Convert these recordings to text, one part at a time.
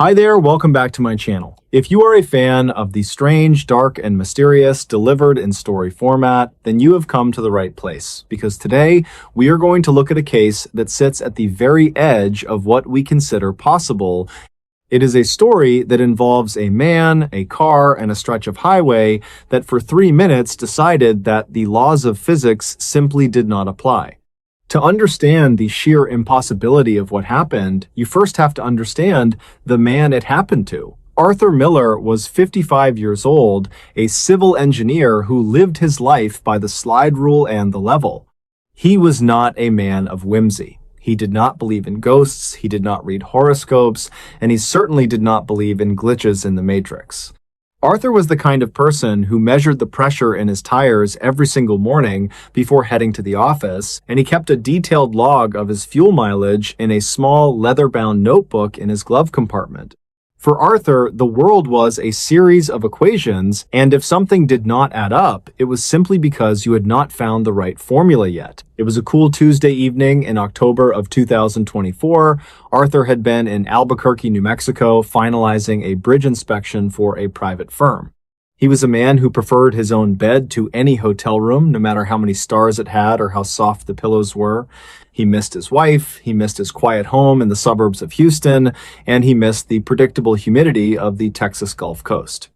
Hi there, welcome back to my channel. If you are a fan of the strange, dark, and mysterious delivered in story format, then you have come to the right place, because today we are going to look at a case that sits at the very edge of what we consider possible. It is a story that involves a man, a car, and a stretch of highway that for 3 minutes decided that the laws of physics simply did not apply. To understand the sheer impossibility of what happened, you first have to understand the man it happened to. Arthur Miller was 55 years old, a civil engineer who lived his life by the slide rule and the level. He was not a man of whimsy. He did not believe in ghosts, he did not read horoscopes, and he certainly did not believe in glitches in the Matrix. Arthur was the kind of person who measured the pressure in his tires every single morning before heading to the office, and he kept a detailed log of his fuel mileage in a small leather-bound notebook in his glove compartment. For Arthur, the world was a series of equations, and if something did not add up, it was simply because you had not found the right formula yet. It was a cool Tuesday evening in October of 2024. Arthur had been in Albuquerque, New Mexico, finalizing a bridge inspection for a private firm. He was a man who preferred his own bed to any hotel room, no matter how many stars it had or how soft the pillows were. He missed his wife, he missed his quiet home in the suburbs of Houston, and he missed the predictable humidity of the Texas Gulf Coast.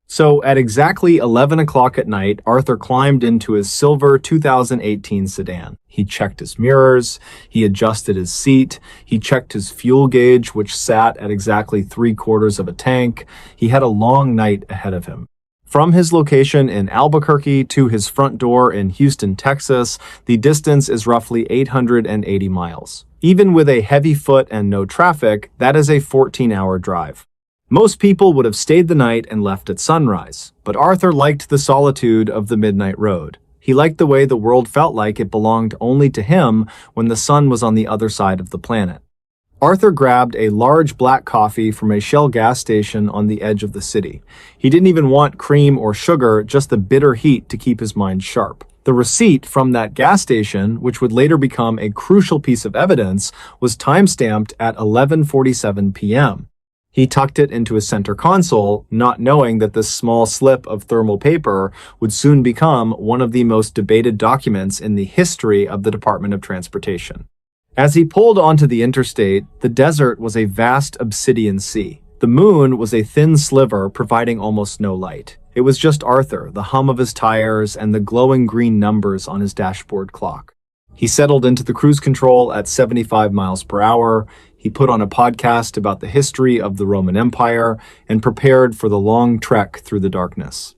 So at exactly 11 o'clock at night, Arthur climbed into his silver 2018 sedan. He checked his mirrors, he adjusted his seat, he checked his fuel gauge, which sat at exactly 3/4 of a tank. He had a long night ahead of him. From his location in Albuquerque to his front door in Houston, Texas, the distance is roughly 880 miles. Even with a heavy foot and no traffic, that is a 14-hour drive. Most people would have stayed the night and left at sunrise, but Arthur liked the solitude of the midnight road. He liked the way the world felt like it belonged only to him when the sun was on the other side of the planet. Arthur grabbed a large black coffee from a Shell gas station on the edge of the city. He didn't even want cream or sugar, just the bitter heat to keep his mind sharp. The receipt from that gas station, which would later become a crucial piece of evidence, was time-stamped at 11:47 p.m. He tucked it into his center console, not knowing that this small slip of thermal paper would soon become one of the most debated documents in the history of the Department of Transportation. As he pulled onto the interstate, the desert was a vast obsidian sea. The moon was a thin sliver providing almost no light. It was just Arthur, the hum of his tires, and the glowing green numbers on his dashboard clock. He settled into the cruise control at 75 miles per hour. He put on a podcast about the history of the Roman Empire and prepared for the long trek through the darkness.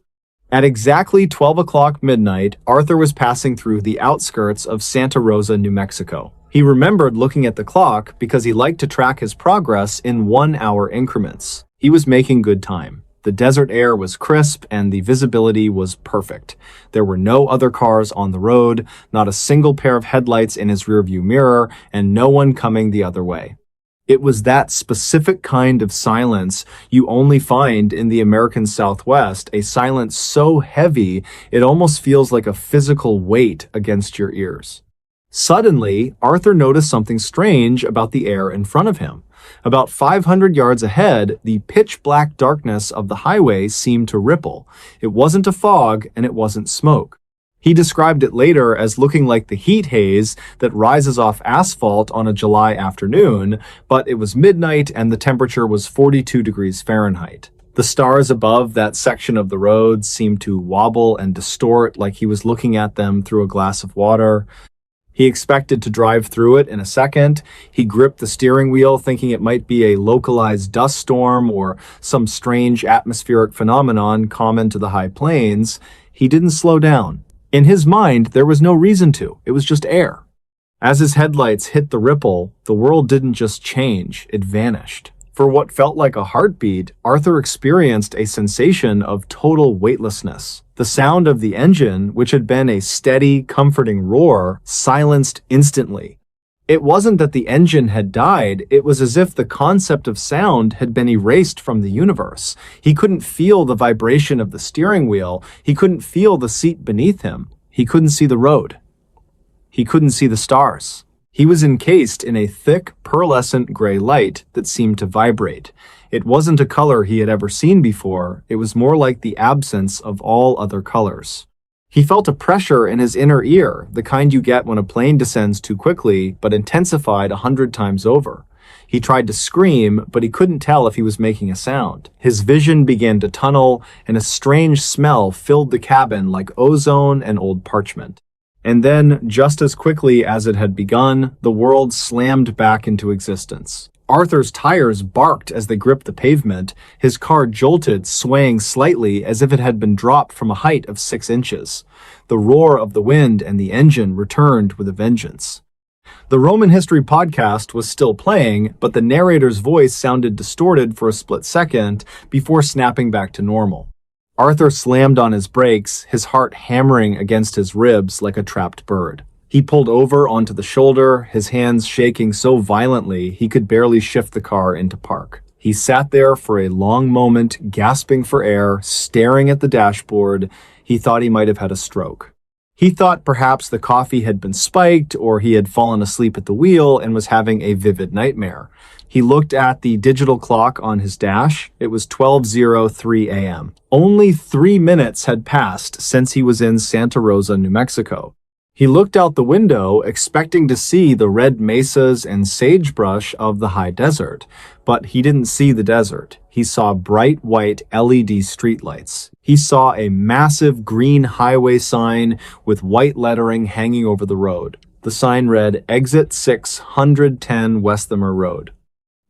At exactly 12 o'clock midnight, Arthur was passing through the outskirts of Santa Rosa, New Mexico. He remembered looking at the clock because he liked to track his progress in 1-hour increments. He was making good time. The desert air was crisp and the visibility was perfect. There were no other cars on the road, not a single pair of headlights in his rearview mirror, and no one coming the other way. It was that specific kind of silence you only find in the American Southwest, a silence so heavy it almost feels like a physical weight against your ears. Suddenly, Arthur noticed something strange about the air in front of him. About 500 yards ahead, the pitch-black darkness of the highway seemed to ripple. It wasn't a fog, and it wasn't smoke. He described it later as looking like the heat haze that rises off asphalt on a July afternoon, but it was midnight and the temperature was 42 degrees Fahrenheit. The stars above that section of the road seemed to wobble and distort like he was looking at them through a glass of water. He expected to drive through it in a second. He gripped the steering wheel thinking it might be a localized dust storm or some strange atmospheric phenomenon common to the high plains. He didn't slow down. In his mind, there was no reason to. It was just air. As his headlights hit the ripple, the world didn't just change, it vanished. For what felt like a heartbeat, Arthur experienced a sensation of total weightlessness. The sound of the engine, which had been a steady, comforting roar, silenced instantly. It wasn't that the engine had died, it was as if the concept of sound had been erased from the universe. He couldn't feel the vibration of the steering wheel, he couldn't feel the seat beneath him, he couldn't see the road. He couldn't see the stars. He was encased in a thick, pearlescent gray light that seemed to vibrate. It wasn't a color he had ever seen before, it was more like the absence of all other colors. He felt a pressure in his inner ear, the kind you get when a plane descends too quickly, but intensified 100 times over. He tried to scream, but he couldn't tell if he was making a sound. His vision began to tunnel, and a strange smell filled the cabin like ozone and old parchment. And then, just as quickly as it had begun, the world slammed back into existence. Arthur's tires barked as they gripped the pavement. His car jolted, swaying slightly as if it had been dropped from a height of 6 inches. The roar of the wind and the engine returned with a vengeance. The Roman History podcast was still playing, but the narrator's voice sounded distorted for a split second before snapping back to normal. Arthur slammed on his brakes, his heart hammering against his ribs like a trapped bird. He pulled over onto the shoulder, his hands shaking so violently he could barely shift the car into park. He sat there for a long moment, gasping for air, staring at the dashboard. He thought he might have had a stroke. He thought perhaps the coffee had been spiked, or he had fallen asleep at the wheel and was having a vivid nightmare. He looked at the digital clock on his dash. It was 12:03 a.m. Only 3 minutes had passed since he was in Santa Rosa, New Mexico. He looked out the window, expecting to see the red mesas and sagebrush of the high desert, but he didn't see the desert. He saw bright white LED streetlights. He saw a massive green highway sign with white lettering hanging over the road. The sign read, "Exit 610 Westheimer Road."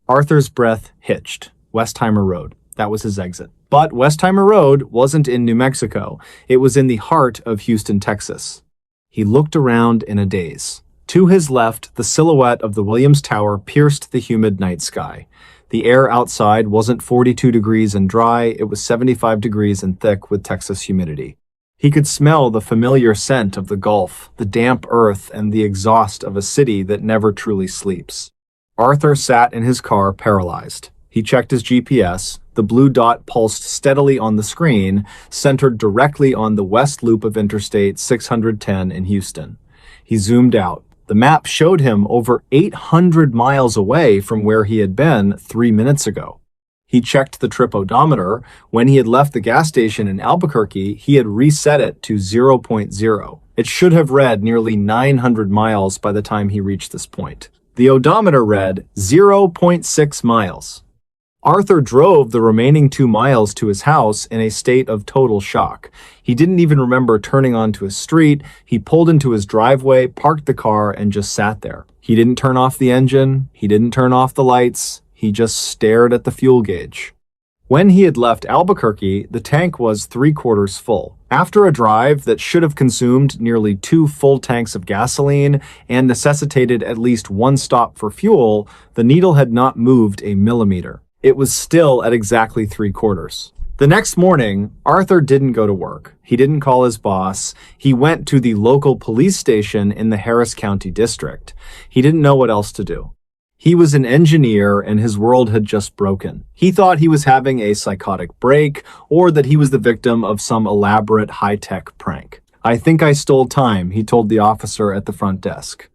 Arthur's breath hitched. Westheimer Road. That was his exit. But Westheimer Road wasn't in New Mexico. It was in the heart of Houston, Texas. He looked around in a daze. To his left, the silhouette of the Williams Tower pierced the humid night sky. The air outside wasn't 42 degrees and dry, it was 75 degrees and thick with Texas humidity. He could smell the familiar scent of the Gulf, the damp earth, and the exhaust of a city that never truly sleeps. Arthur sat in his car paralyzed. He checked his GPS. The blue dot pulsed steadily on the screen, centered directly on the west loop of Interstate 610 in Houston. He zoomed out. The map showed him over 800 miles away from where he had been 3 minutes ago. He checked the trip odometer. When he had left the gas station in Albuquerque, he had reset it to 0.0. It should have read nearly 900 miles by the time he reached this point. The odometer read 0.6 miles. Arthur drove the remaining 2 miles to his house in a state of total shock. He didn't even remember turning onto a street. He pulled into his driveway, parked the car, and just sat there. He didn't turn off the engine. He didn't turn off the lights. He just stared at the fuel gauge. When he had left Albuquerque, the tank was 3/4 full. After a drive that should have consumed nearly 2 full tanks of gasoline and necessitated at least 1 stop for fuel, the needle had not moved a millimeter. It was still at exactly 3/4. The next morning, Arthur didn't go to work. He didn't call his boss. He went to the local police station in the Harris County district. He didn't know what else to do. He was an engineer and his world had just broken. He thought he was having a psychotic break or that he was the victim of some elaborate high-tech prank. "I think I stole time," he told the officer at the front desk.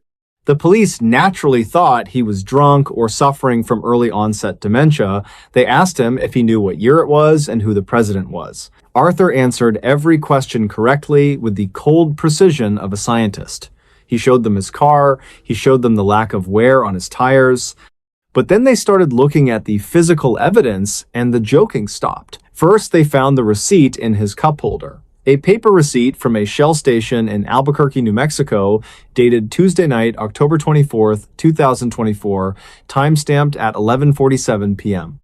The police naturally thought he was drunk or suffering from early onset dementia. They asked him if he knew what year it was and who the president was. Arthur answered every question correctly with the cold precision of a scientist. He showed them his car, he showed them the lack of wear on his tires. But then they started looking at the physical evidence and the joking stopped. First, they found the receipt in his cup holder. A paper receipt from a Shell station in Albuquerque, New Mexico, dated Tuesday night, October 24th, 2024, time-stamped at 11:47 p.m.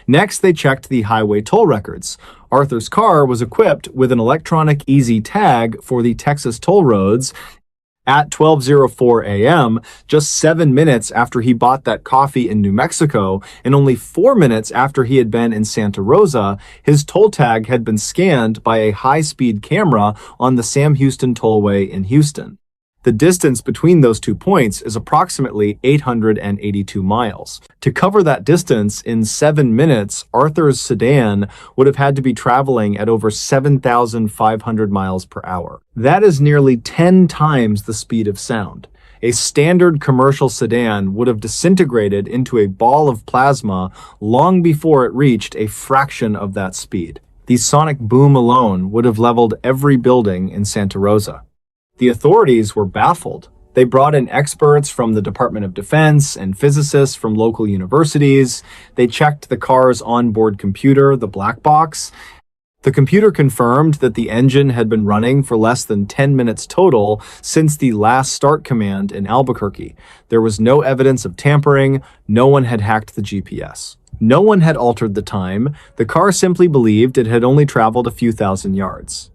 Next, they checked the highway toll records. Arthur's car was equipped with an electronic easy tag for the Texas toll roads. At 12:04 a.m., just 7 minutes after he bought that coffee in New Mexico, and only 4 minutes after he had been in Santa Rosa, his toll tag had been scanned by a high-speed camera on the Sam Houston Tollway in Houston. The distance between those 2 points is approximately 882 miles. To cover that distance in 7 minutes, Arthur's sedan would have had to be traveling at over 7,500 miles per hour. That is nearly 10 times the speed of sound. A standard commercial sedan would have disintegrated into a ball of plasma long before it reached a fraction of that speed. The sonic boom alone would have leveled every building in Santa Rosa. The authorities were baffled. They brought in experts from the Department of Defense and physicists from local universities. They checked the car's onboard computer, the black box. The computer confirmed that the engine had been running for less than 10 minutes total since the last start command in Albuquerque. There was no evidence of tampering. No one had hacked the GPS. No one had altered the time. The car simply believed it had only traveled a few thousand yards.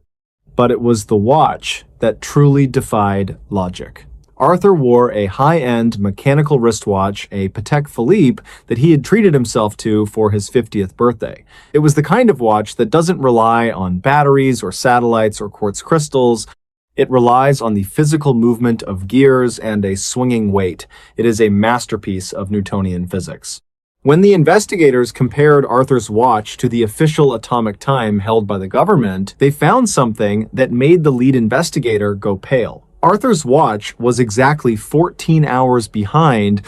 But it was the watch that truly defied logic. Arthur wore a high-end mechanical wristwatch, a Patek Philippe, that he had treated himself to for his 50th birthday. It was the kind of watch that doesn't rely on batteries or satellites or quartz crystals. It relies on the physical movement of gears and a swinging weight. It is a masterpiece of Newtonian physics. When the investigators compared Arthur's watch to the official atomic time held by the government, they found something that made the lead investigator go pale. Arthur's watch was exactly 14 hours behind.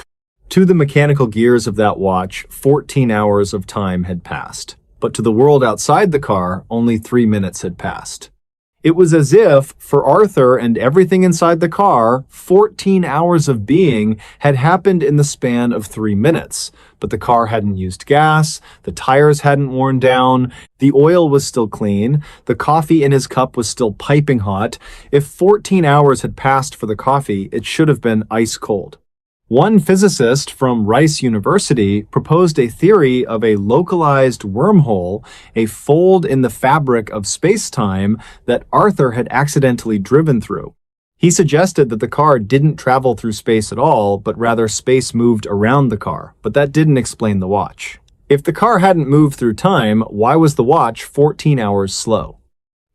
To the mechanical gears of that watch, 14 hours of time had passed. But to the world outside the car, only 3 minutes had passed. It was as if, for Arthur and everything inside the car, 14 hours of being had happened in the span of 3 minutes. But the car hadn't used gas, the tires hadn't worn down, the oil was still clean, the coffee in his cup was still piping hot. If 14 hours had passed for the coffee, it should have been ice cold. One physicist from Rice University proposed a theory of a localized wormhole, a fold in the fabric of space-time that Arthur had accidentally driven through. He suggested that the car didn't travel through space at all, but rather space moved around the car, but that didn't explain the watch. If the car hadn't moved through time, why was the watch 14 hours slow?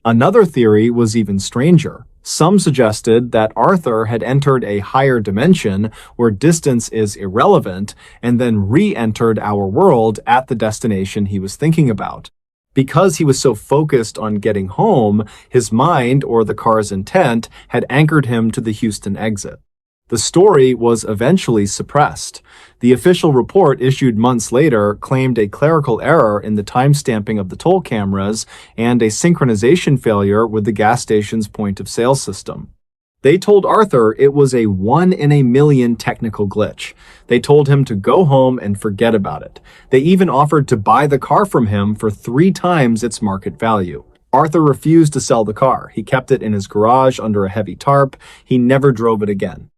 Another theory was even stranger. Some suggested that Arthur had entered a higher dimension where distance is irrelevant and then re-entered our world at the destination he was thinking about. Because he was so focused on getting home, his mind, or the car's intent, had anchored him to the Houston exit. The story was eventually suppressed. The official report issued months later claimed a clerical error in the timestamping of the toll cameras and a synchronization failure with the gas station's point-of-sale system. They told Arthur it was a 1 in a million technical glitch. They told him to go home and forget about it. They even offered to buy the car from him for 3 times its market value. Arthur refused to sell the car. He kept it in his garage under a heavy tarp. He never drove it again.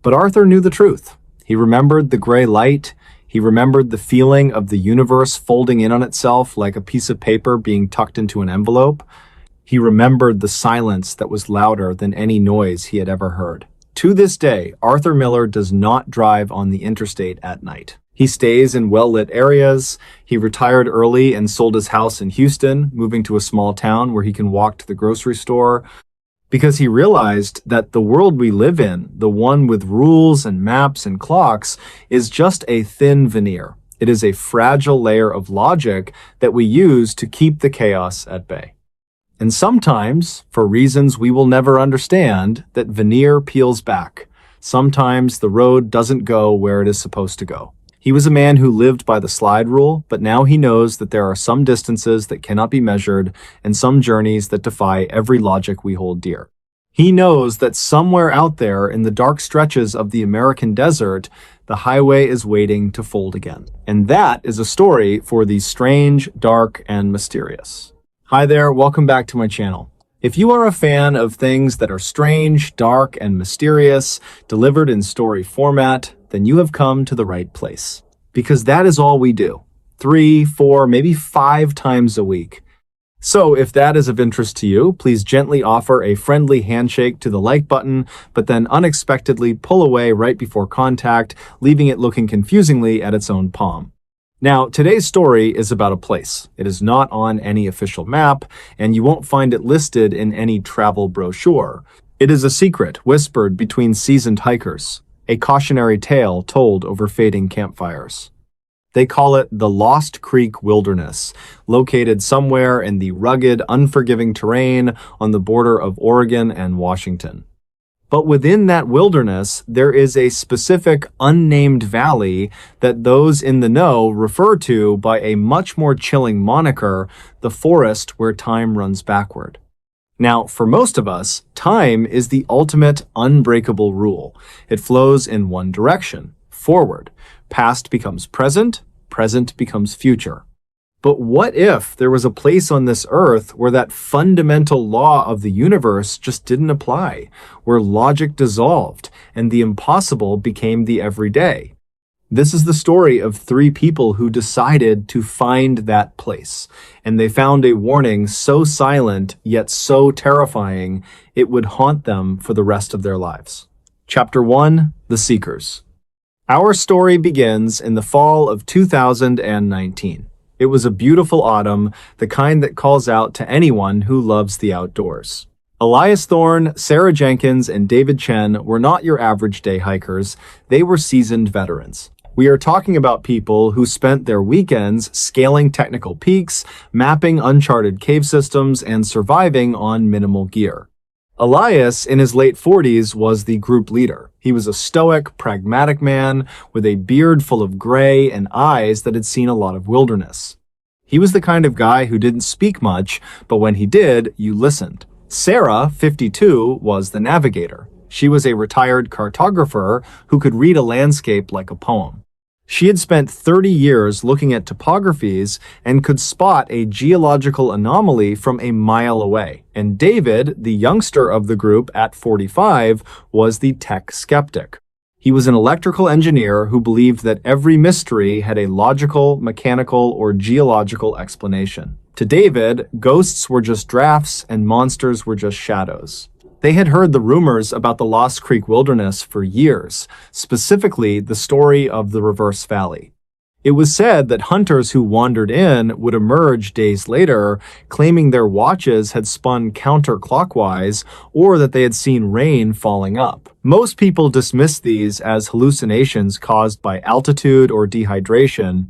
But Arthur knew the truth. He remembered the gray light. He remembered the feeling of the universe folding in on itself like a piece of paper being tucked into an envelope. He remembered the silence that was louder than any noise he had ever heard. To this day, Arthur Miller does not drive on the interstate at night. He stays in well-lit areas. He retired early and sold his house in Houston, moving to a small town where he can walk to the grocery store, because he realized that the world we live in, the one with rules and maps and clocks, is just a thin veneer. It is a fragile layer of logic that we use to keep the chaos at bay. And sometimes, for reasons we will never understand, that veneer peels back. Sometimes the road doesn't go where it is supposed to go. He was a man who lived by the slide rule, but now he knows that there are some distances that cannot be measured and some journeys that defy every logic we hold dear. He knows that somewhere out there in the dark stretches of the American desert, the highway is waiting to fold again. And that is a story for the strange, dark, and mysterious. Hi there, welcome back to my channel. If you are a fan of things that are strange, dark, and mysterious, delivered in story format, then you have come to the right place. Because that is all we do. 3, 4, maybe 5 times a week. So if that is of interest to you, please gently offer a friendly handshake to the like button, but then unexpectedly pull away right before contact, leaving it looking confusingly at its own palm. Now, today's story is about a place. It is not on any official map, and you won't find it listed in any travel brochure. It is a secret whispered between seasoned hikers, a cautionary tale told over fading campfires. They call it the Lost Creek Wilderness, located somewhere in the rugged, unforgiving terrain on the border of Oregon and Washington. But within that wilderness, there is a specific unnamed valley that those in the know refer to by a much more chilling moniker, the forest where time runs backward. Now, for most of us, time is the ultimate unbreakable rule. It flows in one direction, forward. Past becomes present, present becomes future. But what if there was a place on this earth where that fundamental law of the universe just didn't apply, where logic dissolved and the impossible became the everyday? This is the story of three people who decided to find that place, and they found a warning so silent yet so terrifying it would haunt them for the rest of their lives. Chapter 1: The Seekers. Our story begins in the fall of 2019. It was a beautiful autumn, the kind that calls out to anyone who loves the outdoors. Elias Thorne, Sarah Jenkins, and David Chen were not your average day hikers. They were seasoned veterans. We are talking about people who spent their weekends scaling technical peaks, mapping uncharted cave systems, and surviving on minimal gear. Elias, in his late 40s, was the group leader. He was a stoic, pragmatic man with a beard full of gray and eyes that had seen a lot of wilderness. He was the kind of guy who didn't speak much, but when he did, you listened. Sarah, 52, was the navigator. She was a retired cartographer who could read a landscape like a poem. She had spent 30 years looking at topographies and could spot a geological anomaly from a mile away. And David, the youngster of the group at 45, was the tech skeptic. He was an electrical engineer who believed that every mystery had a logical, mechanical, or geological explanation. To David, ghosts were just drafts and monsters were just shadows. They had heard the rumors about the Lost Creek Wilderness for years, specifically the story of the Reverse Valley. It was said that hunters who wandered in would emerge days later, claiming their watches had spun counterclockwise or that they had seen rain falling up. Most people dismissed these as hallucinations caused by altitude or dehydration,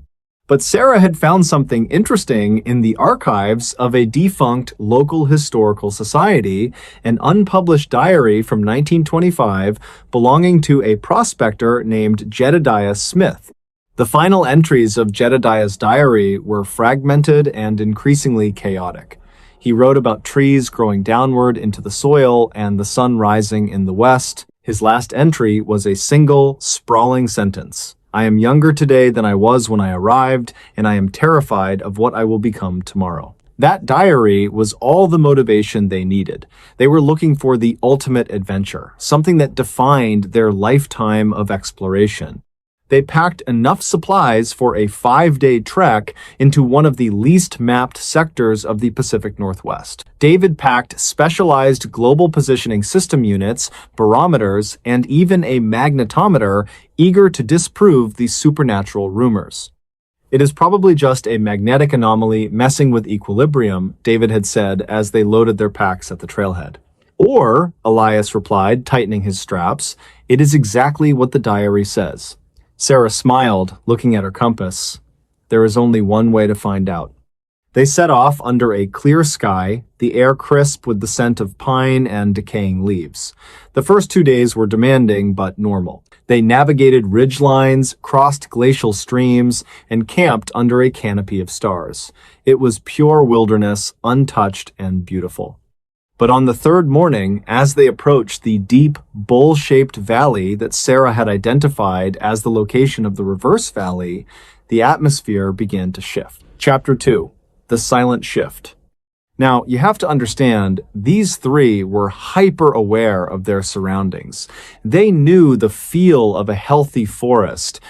but Sarah had found something interesting in the archives of a defunct local historical society, an unpublished diary from 1925 belonging to a prospector named Jedediah Smith. The final entries of Jedediah's diary were fragmented and increasingly chaotic. He wrote about trees growing downward into the soil and the sun rising in the west. His last entry was a single, sprawling sentence. I am younger today than I was when I arrived, and I am terrified of what I will become tomorrow. That diary was all the motivation they needed. They were looking for the ultimate adventure, something that defined their lifetime of exploration. They packed enough supplies for a 5-day trek into one of the least mapped sectors of the Pacific Northwest. David packed specialized global positioning system units, barometers, and even a magnetometer, eager to disprove the supernatural rumors. It is probably just a magnetic anomaly messing with equilibrium, David had said as they loaded their packs at the trailhead. Or, Elias replied, tightening his straps, it is exactly what the diary says. Sarah smiled, looking at her compass. There is only one way to find out. They set off under a clear sky, the air crisp with the scent of pine and decaying leaves. The first 2 days were demanding but normal. They navigated ridge lines, crossed glacial streams, and camped under a canopy of stars. It was pure wilderness, untouched and beautiful. But on the third morning, as they approached the deep, bowl-shaped valley that Sarah had identified as the location of the Reverse Valley, the atmosphere began to shift. Chapter 2: The Silent Shift. Now, you have to understand, these three were hyper-aware of their surroundings. They knew the feel of a healthy forest.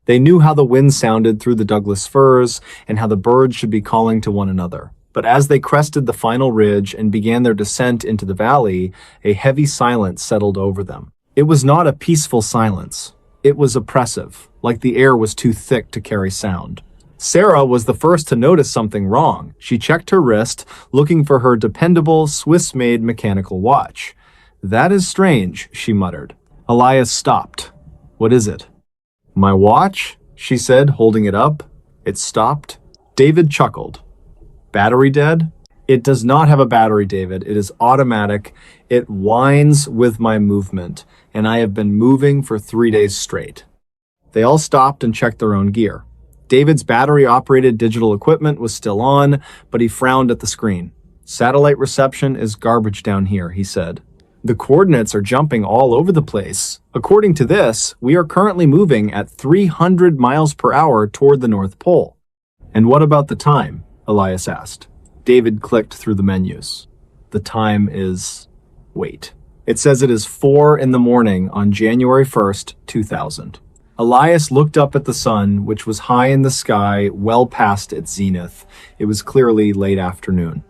They knew how the wind sounded through the Douglas firs and how the birds should be calling to one another. But as they crested the final ridge and began their descent into the valley, a heavy silence settled over them. It was not a peaceful silence. It was oppressive, like the air was too thick to carry sound. Sarah was the first to notice something wrong. She checked her wrist, looking for her dependable, Swiss-made mechanical watch. "That is strange," she muttered. Elias stopped. "What is it?" "My watch," she said, holding it up. It stopped. David chuckled. "Battery dead?" It does not have a battery, David. It is automatic. It whines with my movement, and I have been moving for 3 days straight. They all stopped and checked their own gear. David's battery-operated digital equipment was still on, but he frowned at the screen. Satellite reception is garbage down here, he said. The coordinates are jumping all over the place. According to this, we are currently moving at 300 miles per hour toward the North Pole. And what about the time? Elias asked. David clicked through the menus. The time is... wait. It says it is 4 in the morning on January 1st, 2000. Elias looked up at the sun, which was high in the sky, well past its zenith. It was clearly late afternoon.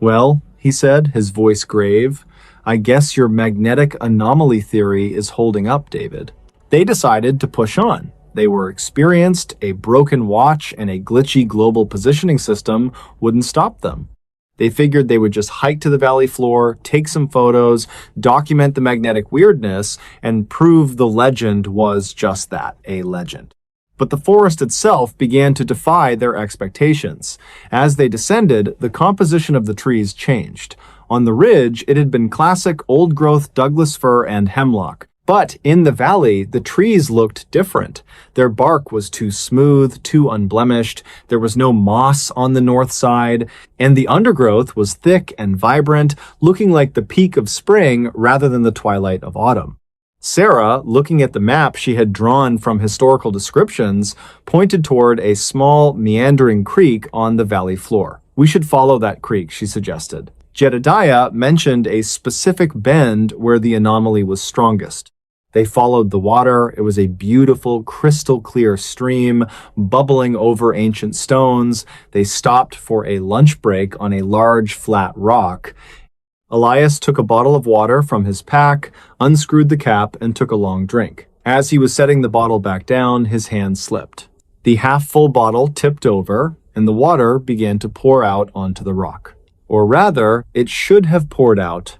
Well, he said, his voice grave, I guess your magnetic anomaly theory is holding up, David. They decided to push on. They were experienced, a broken watch and a glitchy global positioning system wouldn't stop them. They figured they would just hike to the valley floor, take some photos, document the magnetic weirdness, and prove the legend was just that, a legend. But the forest itself began to defy their expectations. As they descended, the composition of the trees changed. On the ridge, it had been classic old-growth Douglas fir and hemlock. But in the valley, the trees looked different. Their bark was too smooth, too unblemished, there was no moss on the north side, and the undergrowth was thick and vibrant, looking like the peak of spring rather than the twilight of autumn. Sarah, looking at the map she had drawn from historical descriptions, pointed toward a small, meandering creek on the valley floor. We should follow that creek, she suggested. Jedediah mentioned a specific bend where the anomaly was strongest. They followed the water. It was a beautiful, crystal-clear stream, bubbling over ancient stones. They stopped for a lunch break on a large, flat rock. Elias took a bottle of water from his pack, unscrewed the cap, and took a long drink. As he was setting the bottle back down, his hand slipped. The half-full bottle tipped over, and the water began to pour out onto the rock. Or rather, it should have poured out.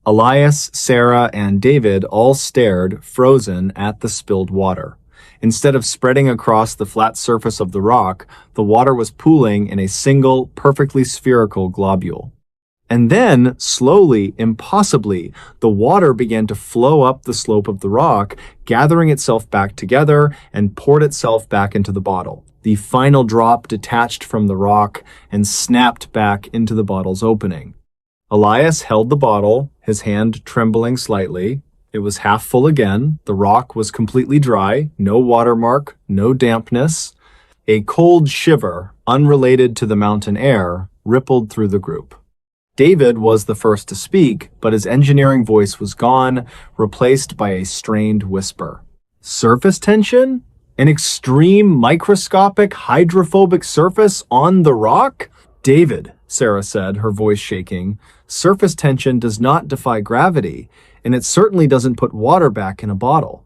Elias, Sarah, and David all stared, frozen, at the spilled water. Instead of spreading across the flat surface of the rock, the water was pooling in a single, perfectly spherical globule. And then, slowly, impossibly, the water began to flow up the slope of the rock, gathering itself back together and poured itself back into the bottle. The final drop detached from the rock and snapped back into the bottle's opening. Elias held the bottle, his hand trembling slightly. It was half full again. The rock was completely dry, no watermark, no dampness. A cold shiver, unrelated to the mountain air, rippled through the group. David was the first to speak, but his engineering voice was gone, replaced by a strained whisper. Surface tension? An extreme microscopic hydrophobic surface on the rock? David, Sarah said, her voice shaking, surface tension does not defy gravity, and it certainly doesn't put water back in a bottle.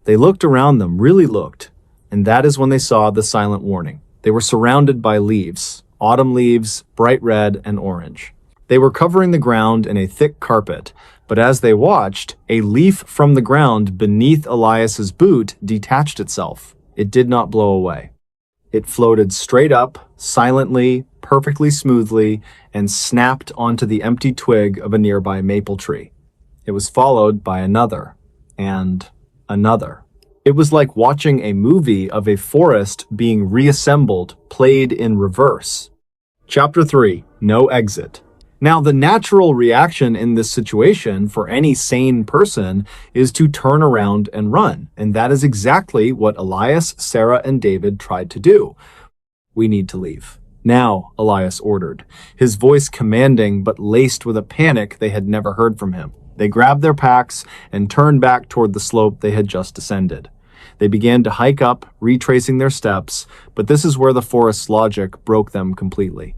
They looked around them, really looked, and that is when they saw the silent warning. They were surrounded by leaves, autumn leaves, bright red and orange. They were covering the ground in a thick carpet, but as they watched, a leaf from the ground beneath Elias's boot detached itself. It did not blow away. It floated straight up, silently, perfectly smoothly, and snapped onto the empty twig of a nearby maple tree. It was followed by another, and another. It was like watching a movie of a forest being reassembled, played in reverse. Chapter 3. No Exit. Now, the natural reaction in this situation for any sane person is to turn around and run, and that is exactly what Elias, Sarah, and David tried to do. We need to leave. Now, Elias ordered, his voice commanding but laced with a panic they had never heard from him. They grabbed their packs and turned back toward the slope they had just descended. They began to hike up, retracing their steps, but this is where the forest's logic broke them completely.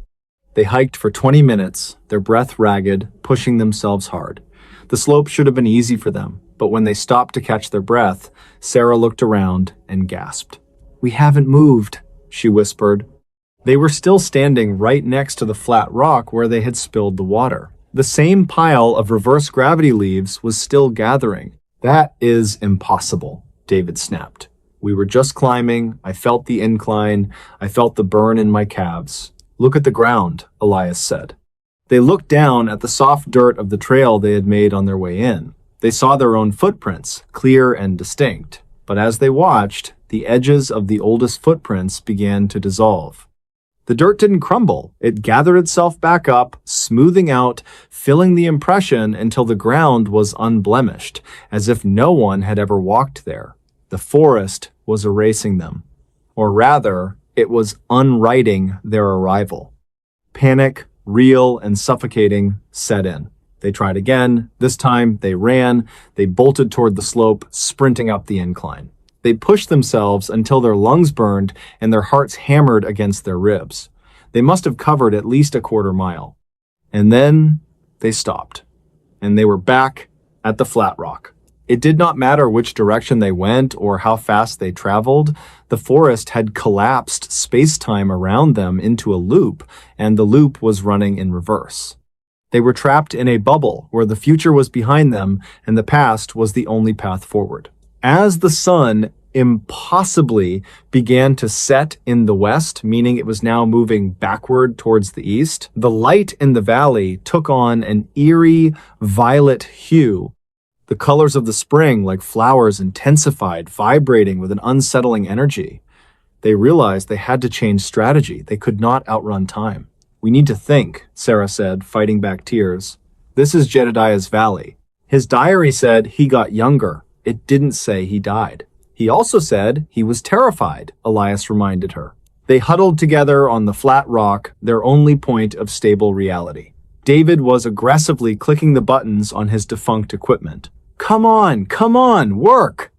They hiked for 20 minutes, their breath ragged, pushing themselves hard. The slope should have been easy for them, but when they stopped to catch their breath, Sarah looked around and gasped. "We haven't moved," she whispered. They were still standing right next to the flat rock where they had spilled the water. The same pile of reverse gravity leaves was still gathering. "That is impossible," David snapped. "We were just climbing. I felt the incline. I felt the burn in my calves." "Look at the ground," Elias said. They looked down at the soft dirt of the trail they had made on their way in. They saw their own footprints, clear and distinct. But as they watched, the edges of the oldest footprints began to dissolve. The dirt didn't crumble. It gathered itself back up, smoothing out, filling the impression until the ground was unblemished, as if no one had ever walked there. The forest was erasing them. Or rather, it was unwriting their arrival. Panic, real and suffocating, set in. They tried again. This time, they ran. They bolted toward the slope, sprinting up the incline. They pushed themselves until their lungs burned and their hearts hammered against their ribs. They must have covered at least a quarter mile. And then they stopped. And they were back at the flat rock. It did not matter which direction they went or how fast they traveled. The forest had collapsed space-time around them into a loop, and the loop was running in reverse. They were trapped in a bubble where the future was behind them and the past was the only path forward. As the sun impossibly began to set in the west, meaning it was now moving backward towards the east, the light in the valley took on an eerie violet hue. The colors of the spring, like flowers, intensified, vibrating with an unsettling energy. They realized they had to change strategy. They could not outrun time. "We need to think," Sarah said, fighting back tears. "This is Jedediah's valley. His diary said he got younger. It didn't say he died." "He also said he was terrified," Elias reminded her. They huddled together on the flat rock, their only point of stable reality. David was aggressively clicking the buttons on his defunct equipment. Come on, work!"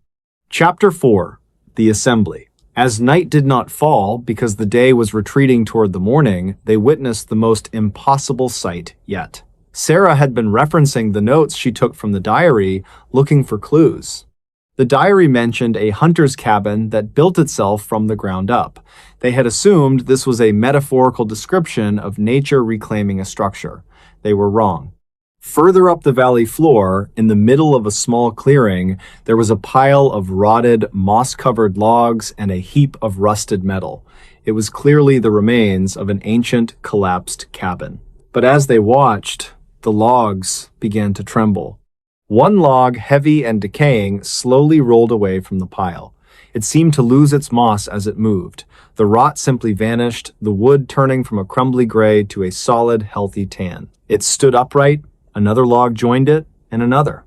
Chapter 4. The Assembly. As night did not fall because the day was retreating toward the morning, they witnessed the most impossible sight yet. Sarah had been referencing the notes she took from the diary, looking for clues. The diary mentioned a hunter's cabin that built itself from the ground up. They had assumed this was a metaphorical description of nature reclaiming a structure. They were wrong. Further up the valley floor, in the middle of a small clearing, there was a pile of rotted, moss-covered logs and a heap of rusted metal. It was clearly the remains of an ancient, collapsed cabin. But as they watched, the logs began to tremble. One log, heavy and decaying, slowly rolled away from the pile. It seemed to lose its moss as it moved. The rot simply vanished, the wood turning from a crumbly gray to a solid, healthy tan. It stood upright. Another log joined it, and another.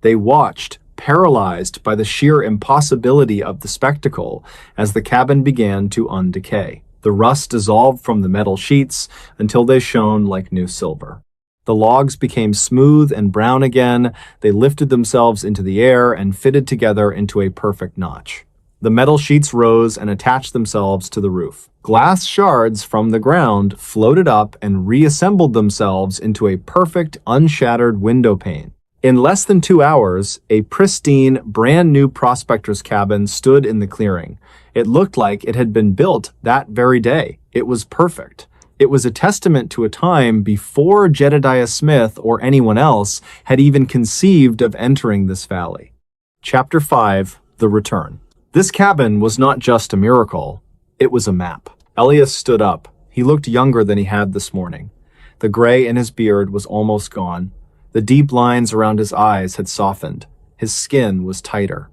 They watched, paralyzed by the sheer impossibility of the spectacle, as the cabin began to undecay. The rust dissolved from the metal sheets until they shone like new silver. The logs became smooth and brown again. They lifted themselves into the air and fitted together into a perfect notch. The metal sheets rose and attached themselves to the roof. Glass shards from the ground floated up and reassembled themselves into a perfect, unshattered window pane. In less than 2 hours, a pristine, brand new prospector's cabin stood in the clearing. It looked like it had been built that very day. It was perfect. It was a testament to a time before Jedediah Smith or anyone else had even conceived of entering this valley. Chapter 5. The Return. This cabin was not just a miracle, it was a map. Elias stood up. He looked younger than he had this morning. The gray in his beard was almost gone. The deep lines around his eyes had softened. His skin was tighter.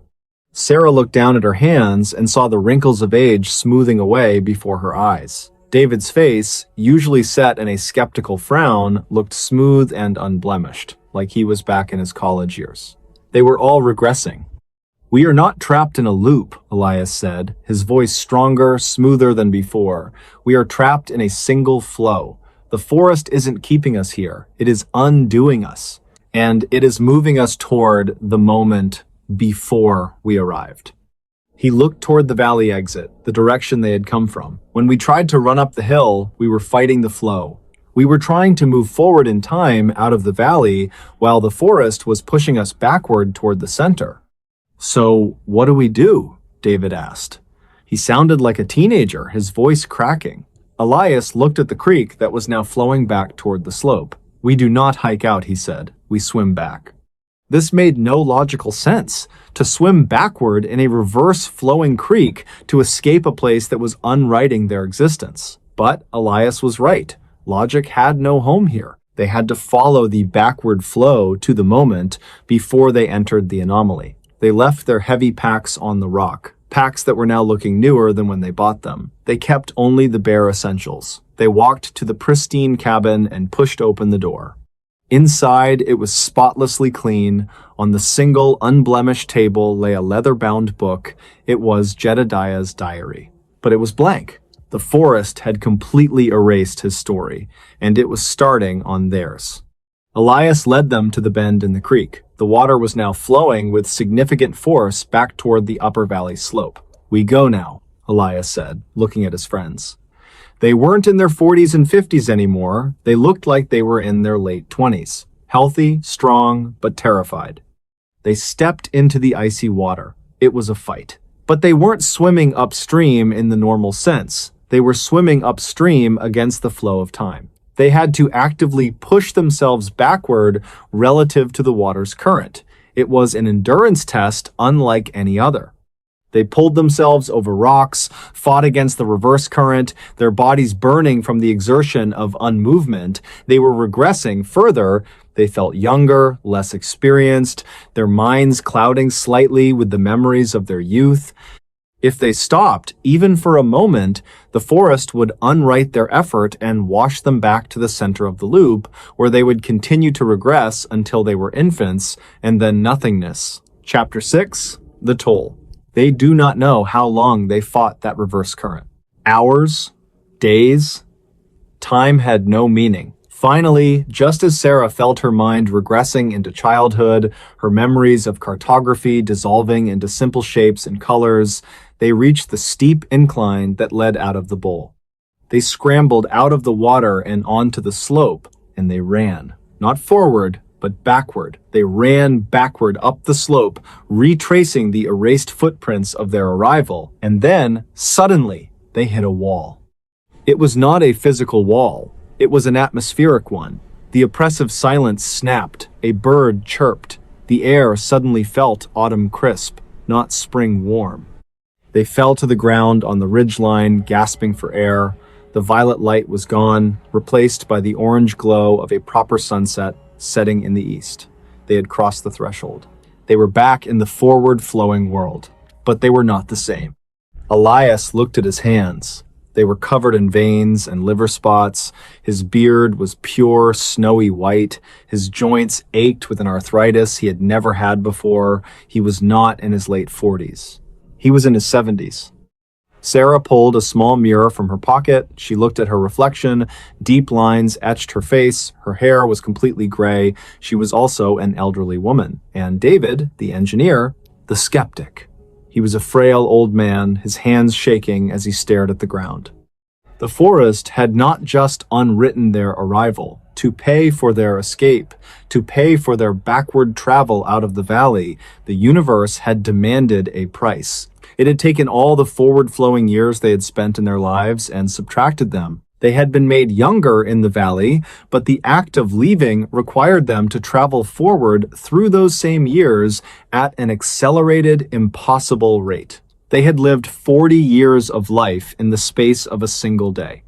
Sarah looked down at her hands and saw the wrinkles of age smoothing away before her eyes. David's face, usually set in a skeptical frown, looked smooth and unblemished, like he was back in his college years. They were all regressing. "We are not trapped in a loop," Elias said, his voice stronger, smoother than before. "We are trapped in a single flow. The forest isn't keeping us here. It is undoing us. And it is moving us toward the moment before we arrived." He looked toward the valley exit, the direction they had come from. "When we tried to run up the hill, we were fighting the flow. We were trying to move forward in time out of the valley while the forest was pushing us backward toward the center." "So, what do we do?" David asked. He sounded like a teenager, his voice cracking. Elias looked at the creek that was now flowing back toward the slope. "We do not hike out," he said. "We swim back." This made no logical sense. To swim backward in a reverse-flowing creek to escape a place that was unwriting their existence. But Elias was right. Logic had no home here. They had to follow the backward flow to the moment before they entered the anomaly. They left their heavy packs on the rock, packs that were now looking newer than when they bought them. They kept only the bare essentials. They walked to the pristine cabin and pushed open the door. Inside, it was spotlessly clean. On the single, unblemished table lay a leather-bound book. It was Jedediah's diary. But it was blank. The forest had completely erased his story, and it was starting on theirs. Elias led them to the bend in the creek. The water was now flowing with significant force back toward the upper valley slope. "We go now," Elias said, looking at his friends. They weren't in their 40s and 50s anymore. They looked like they were in their late 20s. Healthy, strong, but terrified. They stepped into the icy water. It was a fight. But they weren't swimming upstream in the normal sense. They were swimming upstream against the flow of time. They had to actively push themselves backward relative to the water's current. It was an endurance test unlike any other. They pulled themselves over rocks, fought against the reverse current, their bodies burning from the exertion of unmovement. They were regressing further. They felt younger, less experienced, their minds clouding slightly with the memories of their youth. If they stopped, even for a moment, the forest would unright their effort and wash them back to the center of the loop, where they would continue to regress until they were infants, and then nothingness. Chapter 6, The Toll. They do not know how long they fought that reverse current. Hours? Days? Time had no meaning. Finally, just as Sarah felt her mind regressing into childhood, her memories of cartography dissolving into simple shapes and colors, they reached the steep incline that led out of the bowl. They scrambled out of the water and onto the slope, and they ran. Not forward, but backward. They ran backward up the slope, retracing the erased footprints of their arrival, and then, suddenly, they hit a wall. It was not a physical wall. It was an atmospheric one. The oppressive silence snapped. A bird chirped. The air suddenly felt autumn crisp, not spring warm. They fell to the ground on the ridgeline, gasping for air. The violet light was gone, replaced by the orange glow of a proper sunset setting in the east. They had crossed the threshold. They were back in the forward-flowing world. But they were not the same. Elias looked at his hands. They were covered in veins and liver spots. His beard was pure, snowy white. His joints ached with an arthritis he had never had before. He was not in his late 40s. He was in his 70s. Sarah pulled a small mirror from her pocket. She looked at her reflection. Deep lines etched her face. Her hair was completely gray. She was also an elderly woman. And David, the engineer, the skeptic. He was a frail old man, his hands shaking as he stared at the ground. The forest had not just unwritten their arrival. To pay for their escape, to pay for their backward travel out of the valley, the universe had demanded a price. It had taken all the forward-flowing years they had spent in their lives and subtracted them. They had been made younger in the valley, but the act of leaving required them to travel forward through those same years at an accelerated, impossible rate. They had lived 40 years of life in the space of a single day.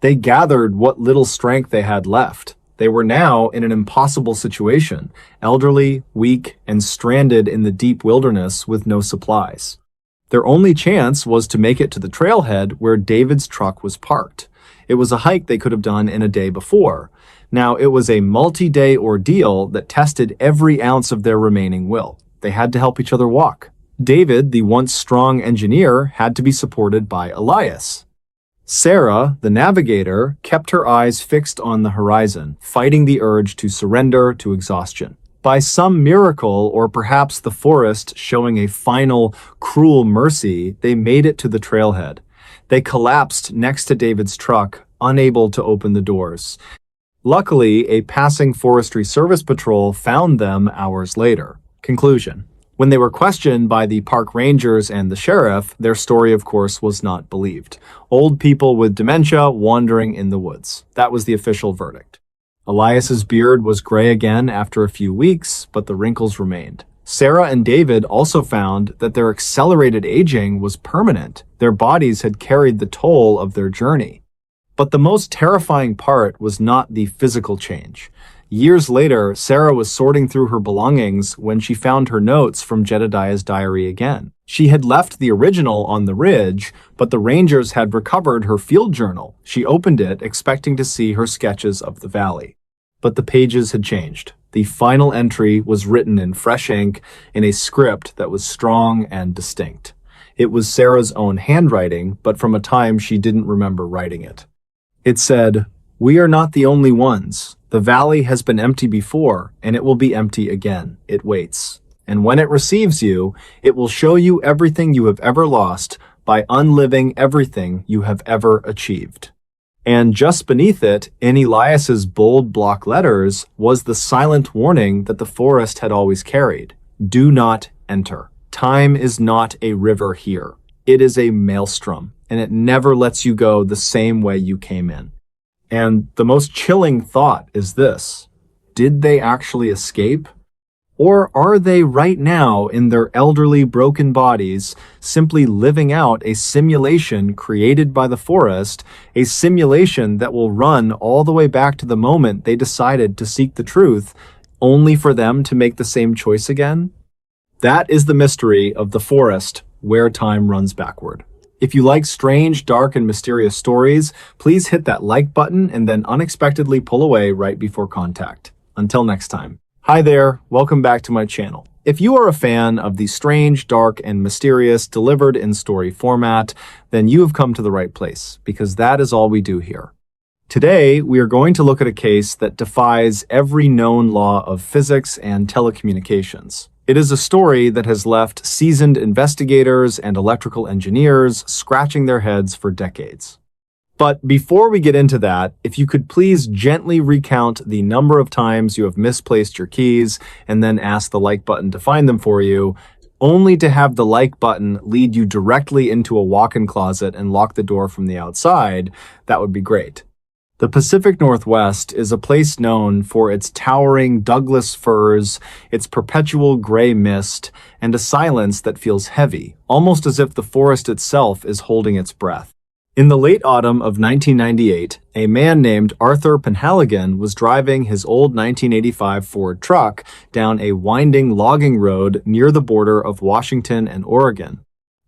They gathered what little strength they had left. They were now in an impossible situation, elderly, weak, and stranded in the deep wilderness with no supplies. Their only chance was to make it to the trailhead where David's truck was parked. It was a hike they could have done in a day before. Now, it was a multi-day ordeal that tested every ounce of their remaining will. They had to help each other walk. David, the once strong engineer, had to be supported by Elias. Sarah, the navigator, kept her eyes fixed on the horizon, fighting the urge to surrender to exhaustion. By some miracle, or perhaps the forest showing a final, cruel mercy, they made it to the trailhead. They collapsed next to David's truck, unable to open the doors. Luckily, a passing forestry service patrol found them hours later. Conclusion. When they were questioned by the park rangers and the sheriff, their story, of course, was not believed. Old people with dementia wandering in the woods. That was the official verdict. Elias's beard was gray again after a few weeks, but the wrinkles remained. Sarah and David also found that their accelerated aging was permanent. Their bodies had carried the toll of their journey. But the most terrifying part was not the physical change. Years later, Sarah was sorting through her belongings when she found her notes from Jedediah's diary again. She had left the original on the ridge, but the Rangers had recovered her field journal. She opened it, expecting to see her sketches of the valley. But the pages had changed. The final entry was written in fresh ink in a script that was strong and distinct. It was Sarah's own handwriting, but from a time she didn't remember writing it. It said, "We are not the only ones. The valley has been empty before, and it will be empty again. It waits. And when it receives you, it will show you everything you have ever lost by unliving everything you have ever achieved." And just beneath it, in Elias's bold block letters, was the silent warning that the forest had always carried. Do not enter. Time is not a river here. It is a maelstrom, and it never lets you go the same way you came in. And the most chilling thought is this: did they actually escape? Or are they right now in their elderly, broken bodies simply living out a simulation created by the forest, a simulation that will run all the way back to the moment they decided to seek the truth, only for them to make the same choice again? That is the mystery of the forest, where time runs backward. If you like strange, dark, and mysterious stories, please hit that like button and then unexpectedly pull away right before contact. Until next time. Hi there, welcome back to my channel. If you are a fan of the strange, dark, and mysterious delivered in story format, then you have come to the right place, because that is all we do here. Today, we are going to look at a case that defies every known law of physics and telecommunications. It is a story that has left seasoned investigators and electrical engineers scratching their heads for decades. But before we get into that, if you could please gently recount the number of times you have misplaced your keys and then ask the like button to find them for you, only to have the like button lead you directly into a walk-in closet and lock the door from the outside, that would be great. The Pacific Northwest is a place known for its towering Douglas firs, its perpetual gray mist, and a silence that feels heavy, almost as if the forest itself is holding its breath. In the late autumn of 1998, a man named Arthur Penhaligon was driving his old 1985 Ford truck down a winding logging road near the border of Washington and Oregon.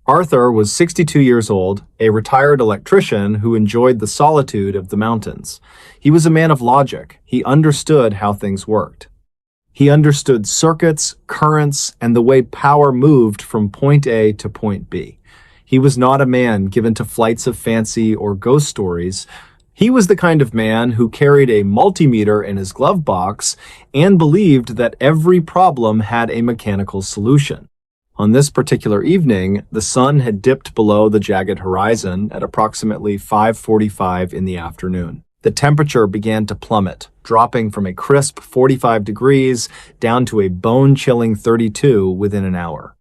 Arthur was 62 years old, a retired electrician who enjoyed the solitude of the mountains. He was a man of logic. He understood how things worked. He understood circuits, currents, and the way power moved from point A to point B. He was not a man given to flights of fancy or ghost stories. He was the kind of man who carried a multimeter in his glove box and believed that every problem had a mechanical solution. On this particular evening, the sun had dipped below the jagged horizon at approximately 5:45 in the afternoon. The temperature began to plummet, dropping from a crisp 45 degrees down to a bone-chilling 32 within an hour.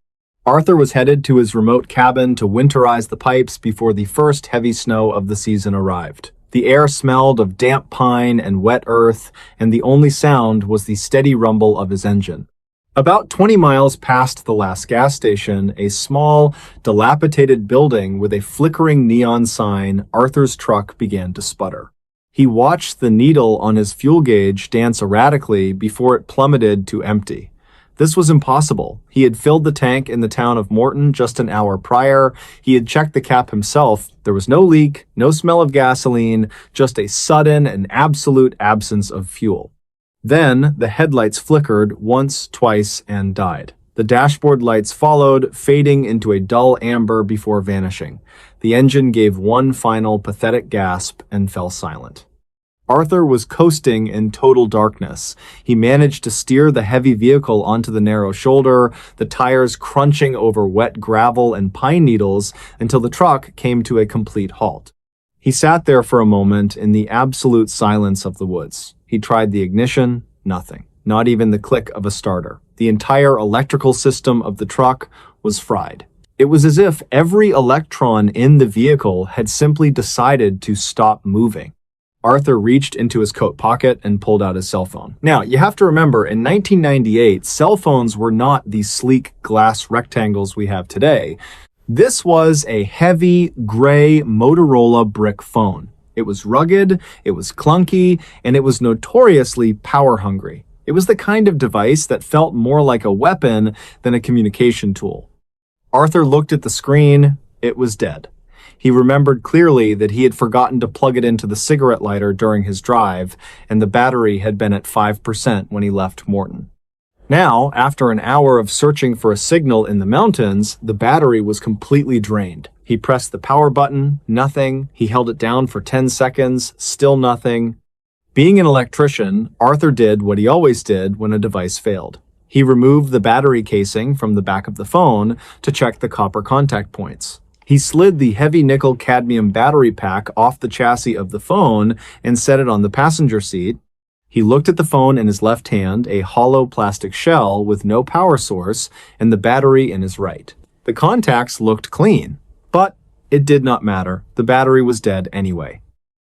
Arthur was headed to his remote cabin to winterize the pipes before the first heavy snow of the season arrived. The air smelled of damp pine and wet earth, and the only sound was the steady rumble of his engine. About 20 miles past the last gas station, a small, dilapidated building with a flickering neon sign, Arthur's truck began to sputter. He watched the needle on his fuel gauge dance erratically before it plummeted to empty. This was impossible. He had filled the tank in the town of Morton just an hour prior. He had checked the cap himself. There was no leak, no smell of gasoline, just a sudden and absolute absence of fuel. Then the headlights flickered once, twice, and died. The dashboard lights followed, fading into a dull amber before vanishing. The engine gave one final pathetic gasp and fell silent. Arthur was coasting in total darkness. He managed to steer the heavy vehicle onto the narrow shoulder, the tires crunching over wet gravel and pine needles until the truck came to a complete halt. He sat there for a moment in the absolute silence of the woods. He tried the ignition, nothing. Not even the click of a starter. The entire electrical system of the truck was fried. It was as if every electron in the vehicle had simply decided to stop moving. Arthur reached into his coat pocket and pulled out his cell phone. Now, you have to remember, in 1998, cell phones were not the sleek glass rectangles we have today. This was a heavy, gray Motorola brick phone. It was rugged, it was clunky, and it was notoriously power-hungry. It was the kind of device that felt more like a weapon than a communication tool. Arthur looked at the screen. It was dead. He remembered clearly that he had forgotten to plug it into the cigarette lighter during his drive, and the battery had been at 5% when he left Morton. Now, after an hour of searching for a signal in the mountains, the battery was completely drained. He pressed the power button, nothing. He held it down for 10 seconds, still nothing. Being an electrician, Arthur did what he always did when a device failed. He removed the battery casing from the back of the phone to check the copper contact points. He slid the heavy nickel cadmium battery pack off the chassis of the phone and set it on the passenger seat. He looked at the phone in his left hand, a hollow plastic shell with no power source, and the battery in his right. The contacts looked clean, but it did not matter. The battery was dead anyway.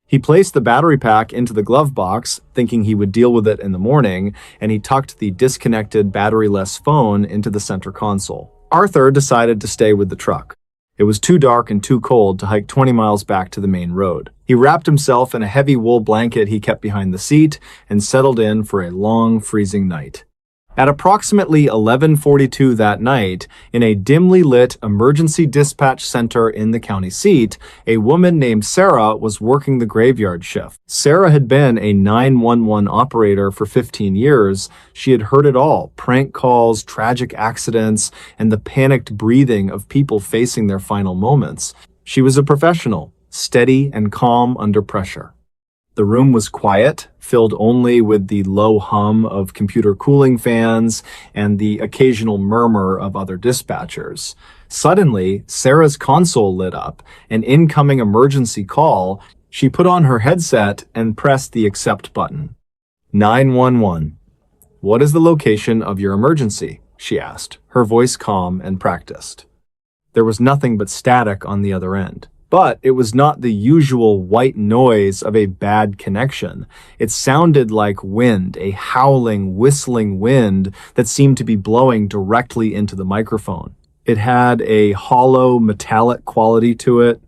He placed the battery pack into the glove box, thinking he would deal with it in the morning, and he tucked the disconnected battery-less phone into the center console. Arthur decided to stay with the truck. It was too dark and too cold to hike 20 miles back to the main road. He wrapped himself in a heavy wool blanket he kept behind the seat and settled in for a long, freezing night. At approximately 11:42 that night, in a dimly lit emergency dispatch center in the county seat, a woman named Sarah was working the graveyard shift. Sarah had been a 911 operator for 15 years. She had heard it all: prank calls, tragic accidents, and the panicked breathing of people facing their final moments. She was a professional, steady and calm under pressure. The room was quiet, filled only with the low hum of computer cooling fans and the occasional murmur of other dispatchers. Suddenly, Sarah's console lit up, an incoming emergency call. She put on her headset and pressed the accept button. 911. "What is the location of your emergency?" she asked, her voice calm and practiced. There was nothing but static on the other end. But it was not the usual white noise of a bad connection. It sounded like wind, a howling, whistling wind that seemed to be blowing directly into the microphone. It had a hollow, metallic quality to it.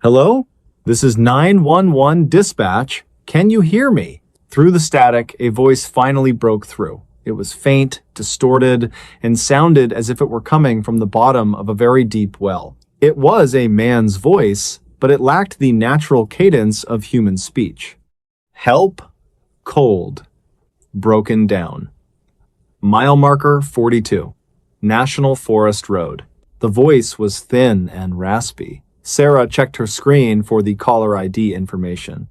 "Hello? This is 911 dispatch. Can you hear me?" Through the static, a voice finally broke through. It was faint, distorted, and sounded as if it were coming from the bottom of a very deep well. It was a man's voice, but it lacked the natural cadence of human speech. "Help, cold, broken down. Mile marker 42, National Forest Road." The voice was thin and raspy. Sarah checked her screen for the caller ID information.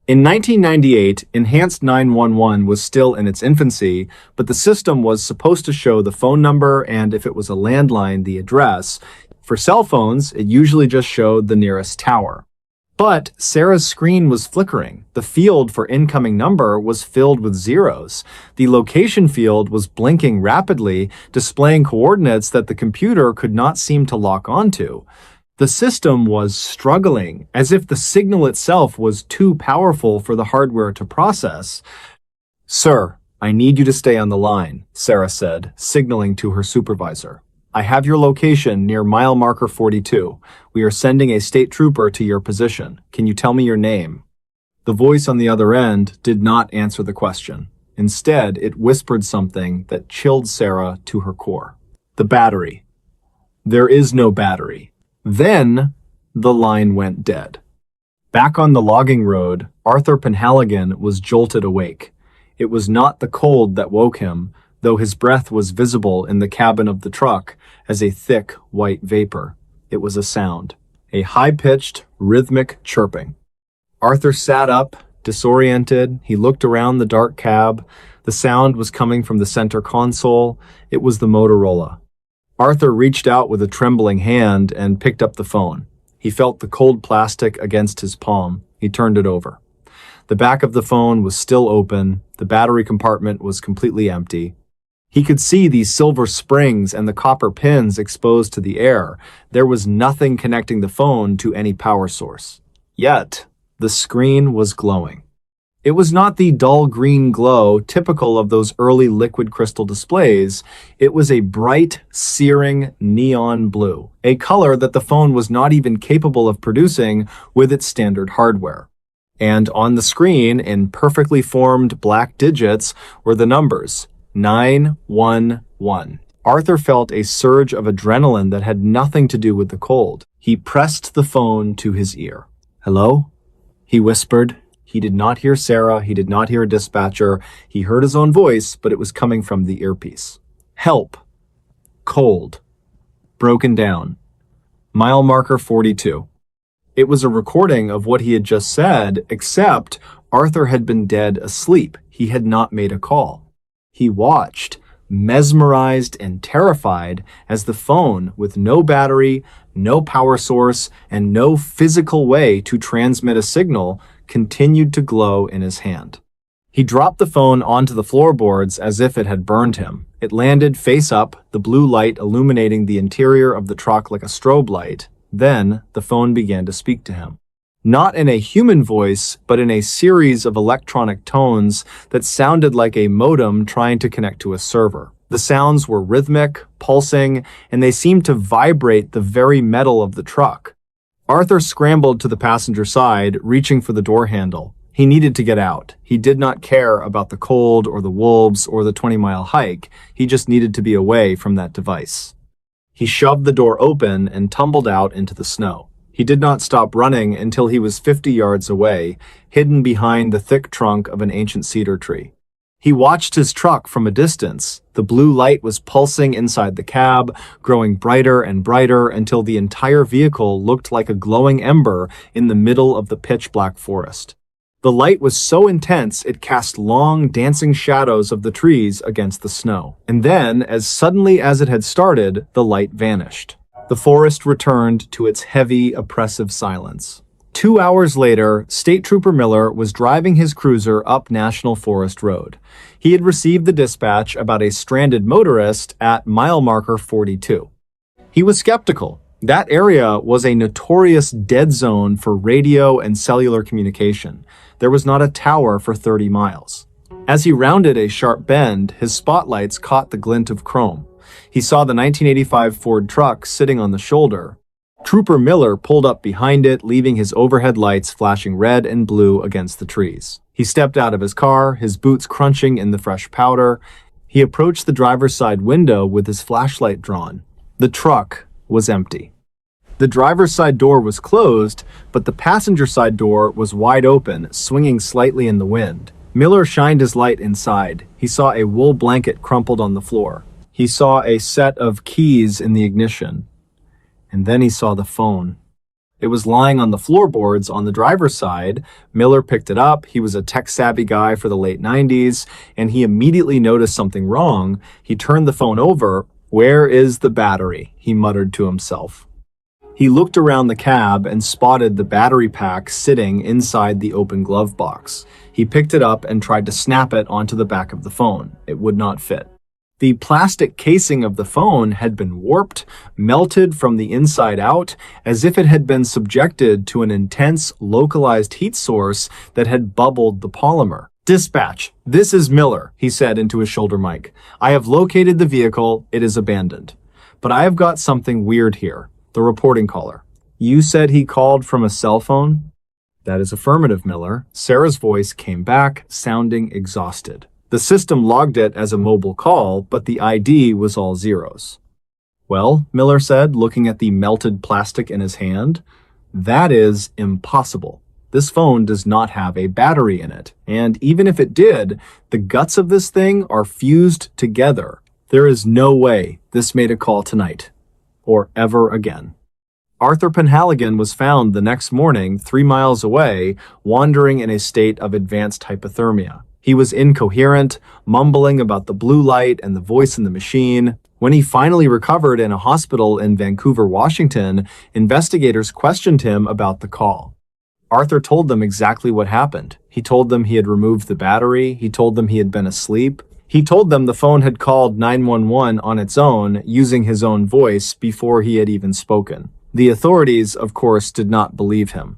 In 1998, Enhanced 911 was still in its infancy, but the system was supposed to show the phone number and, if it was a landline, the address. For cell phones, it usually just showed the nearest tower. But Sarah's screen was flickering. The field for incoming number was filled with zeros. The location field was blinking rapidly, displaying coordinates that the computer could not seem to lock onto. The system was struggling, as if the signal itself was too powerful for the hardware to process. "Sir, I need you to stay on the line," Sarah said, signaling to her supervisor. "I have your location near mile marker 42. We are sending a state trooper to your position. Can you tell me your name?" The voice on the other end did not answer the question. Instead, it whispered something that chilled Sarah to her core. "The battery. There is no battery." Then, the line went dead. Back on the logging road, Arthur Penhaligon was jolted awake. It was not the cold that woke him, though his breath was visible in the cabin of the truck as a thick, white vapor. It was a sound, a high-pitched, rhythmic chirping. Arthur sat up, disoriented. He looked around the dark cab. The sound was coming from the center console. It was the Motorola. Arthur reached out with a trembling hand and picked up the phone. He felt the cold plastic against his palm. He turned it over. The back of the phone was still open. The battery compartment was completely empty. He could see the silver springs and the copper pins exposed to the air. There was nothing connecting the phone to any power source. Yet, the screen was glowing. It was not the dull green glow typical of those early liquid crystal displays. It was a bright, searing neon blue, a color that the phone was not even capable of producing with its standard hardware. And on the screen, in perfectly formed black digits, were the numbers 911. Arthur felt a surge of adrenaline that had nothing to do with the cold. He pressed the phone to his ear. "Hello?" he whispered. He did not hear Sarah. He did not hear a dispatcher. He heard his own voice, but it was coming from the earpiece. "Help. Cold. Broken down. Mile marker 42. It was a recording of what he had just said, except Arthur had been dead asleep. He had not made a call. He watched, mesmerized and terrified, as the phone, with no battery, no power source, and no physical way to transmit a signal, continued to glow in his hand. He dropped the phone onto the floorboards as if it had burned him. It landed face up, the blue light illuminating the interior of the truck like a strobe light. Then, the phone began to speak to him. Not in a human voice, but in a series of electronic tones that sounded like a modem trying to connect to a server. The sounds were rhythmic, pulsing, and they seemed to vibrate the very metal of the truck. Arthur scrambled to the passenger side, reaching for the door handle. He needed to get out. He did not care about the cold or the wolves or the 20-mile hike. He just needed to be away from that device. He shoved the door open and tumbled out into the snow. He did not stop running until he was 50 yards away, hidden behind the thick trunk of an ancient cedar tree. He watched his truck from a distance. The blue light was pulsing inside the cab, growing brighter and brighter until the entire vehicle looked like a glowing ember in the middle of the pitch-black forest. The light was so intense it cast long, dancing shadows of the trees against the snow. And then, as suddenly as it had started, the light vanished. The forest returned to its heavy, oppressive silence. 2 hours later, State Trooper Miller was driving his cruiser up National Forest Road. He had received the dispatch about a stranded motorist at mile marker 42. He was skeptical. That area was a notorious dead zone for radio and cellular communication. There was not a tower for 30 miles. As he rounded a sharp bend, his spotlights caught the glint of chrome. He saw the 1985 Ford truck sitting on the shoulder. Trooper Miller pulled up behind it, leaving his overhead lights flashing red and blue against the trees. He stepped out of his car, his boots crunching in the fresh powder. He approached the driver's side window with his flashlight drawn. The truck was empty. The driver's side door was closed, but the passenger side door was wide open, swinging slightly in the wind. Miller shined his light inside. He saw a wool blanket crumpled on the floor. He saw a set of keys in the ignition. And then he saw the phone. It was lying on the floorboards on the driver's side. Miller picked it up. He was a tech-savvy guy for the late 90s, and he immediately noticed something wrong. He turned the phone over. "Where is the battery?" he muttered to himself. He looked around the cab and spotted the battery pack sitting inside the open glove box. He picked it up and tried to snap it onto the back of the phone. It would not fit. The plastic casing of the phone had been warped, melted from the inside out, as if it had been subjected to an intense, localized heat source that had bubbled the polymer. "Dispatch, this is Miller," he said into his shoulder mic. "I have located the vehicle. It is abandoned. But I have got something weird here." The reporting caller: "You said he called from a cell phone?" "That is affirmative, Miller." Sarah's voice came back, sounding exhausted. "The system logged it as a mobile call, but the ID was all zeros." "Well," Miller said, looking at the melted plastic in his hand, "that is impossible. This phone does not have a battery in it. And even if it did, the guts of this thing are fused together. There is no way this made a call tonight. Or ever again." Arthur Penhaligon was found the next morning 3 miles away, wandering in a state of advanced hypothermia. He was incoherent, mumbling about the blue light and the voice in the machine. When he finally recovered in a hospital in Vancouver, Washington, investigators questioned him about the call. Arthur told them exactly what happened. He told them he had removed the battery. He told them he had been asleep. He told them the phone had called 911 on its own, using his own voice, before he had even spoken. The authorities, of course, did not believe him.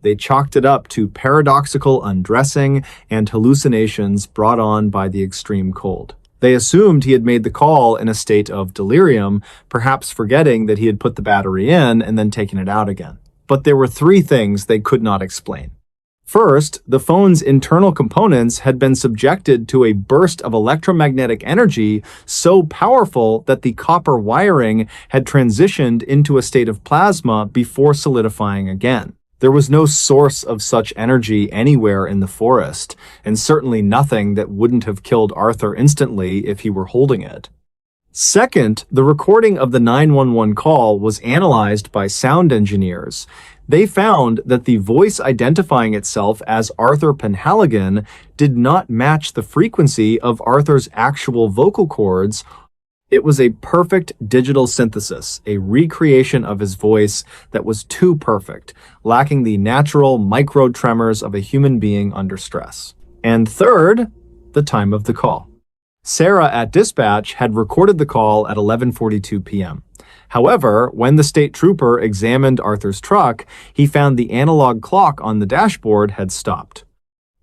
They chalked it up to paradoxical undressing and hallucinations brought on by the extreme cold. They assumed he had made the call in a state of delirium, perhaps forgetting that he had put the battery in and then taken it out again. But there were 3 things they could not explain. First, the phone's internal components had been subjected to a burst of electromagnetic energy so powerful that the copper wiring had transitioned into a state of plasma before solidifying again. There was no source of such energy anywhere in the forest, and certainly nothing that wouldn't have killed Arthur instantly if he were holding it. Second, the recording of the 911 call was analyzed by sound engineers. They found that the voice identifying itself as Arthur Penhaligon did not match the frequency of Arthur's actual vocal cords. It was a perfect digital synthesis, a recreation of his voice that was too perfect, lacking the natural micro tremors of a human being under stress. And third, the time of the call. Sarah at dispatch had recorded the call at 11:42 p.m. However, when the state trooper examined Arthur's truck, he found the analog clock on the dashboard had stopped.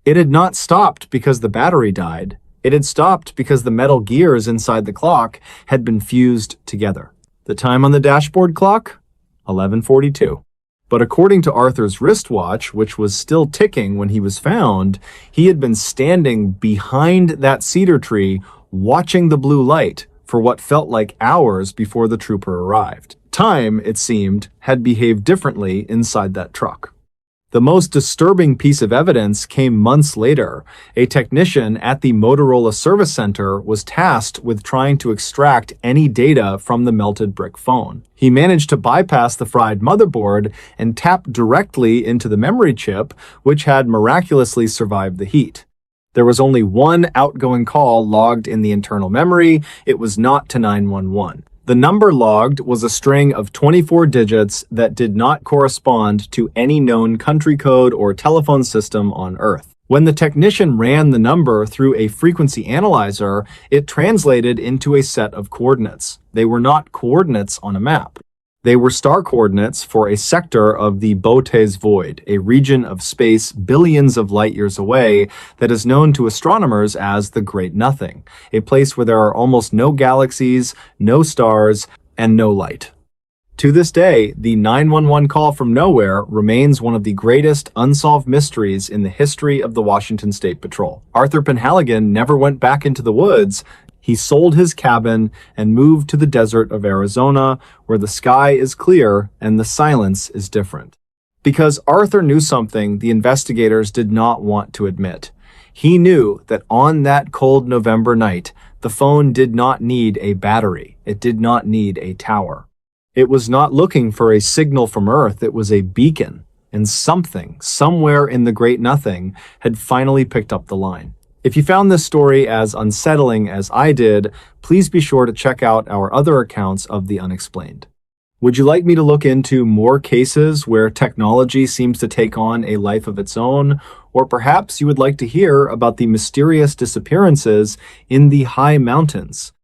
It had not stopped because the battery died. It had stopped because the metal gears inside the clock had been fused together. The time on the dashboard clock? 11:42. But according to Arthur's wristwatch, which was still ticking when he was found, he had been standing behind that cedar tree watching the blue light for what felt like hours before the trooper arrived. Time, it seemed, had behaved differently inside that truck. The most disturbing piece of evidence came months later. A technician at the Motorola Service Center was tasked with trying to extract any data from the melted brick phone. He managed to bypass the fried motherboard and tap directly into the memory chip, which had miraculously survived the heat. There was only one outgoing call logged in the internal memory. It was not to 911. The number logged was a string of 24 digits that did not correspond to any known country code or telephone system on Earth. When the technician ran the number through a frequency analyzer, it translated into a set of coordinates. They were not coordinates on a map. They were star coordinates for a sector of the Botez Void, a region of space billions of light years away that is known to astronomers as the Great Nothing, a place where there are almost no galaxies, no stars, and no light. To this day, the 911 call from nowhere remains one of the greatest unsolved mysteries in the history of the Washington State Patrol. Arthur Penhaligon never went back into the woods. He sold his cabin and moved to the desert of Arizona, where the sky is clear and the silence is different. Because Arthur knew something the investigators did not want to admit. He knew that on that cold November night, the phone did not need a battery. It did not need a tower. It was not looking for a signal from Earth. It was a beacon. And something, somewhere in the Great Nothing, had finally picked up the line. If you found this story as unsettling as I did, please be sure to check out our other accounts of the Unexplained. Would you like me to look into more cases where technology seems to take on a life of its own? Or perhaps you would like to hear about the mysterious disappearances in the high mountains?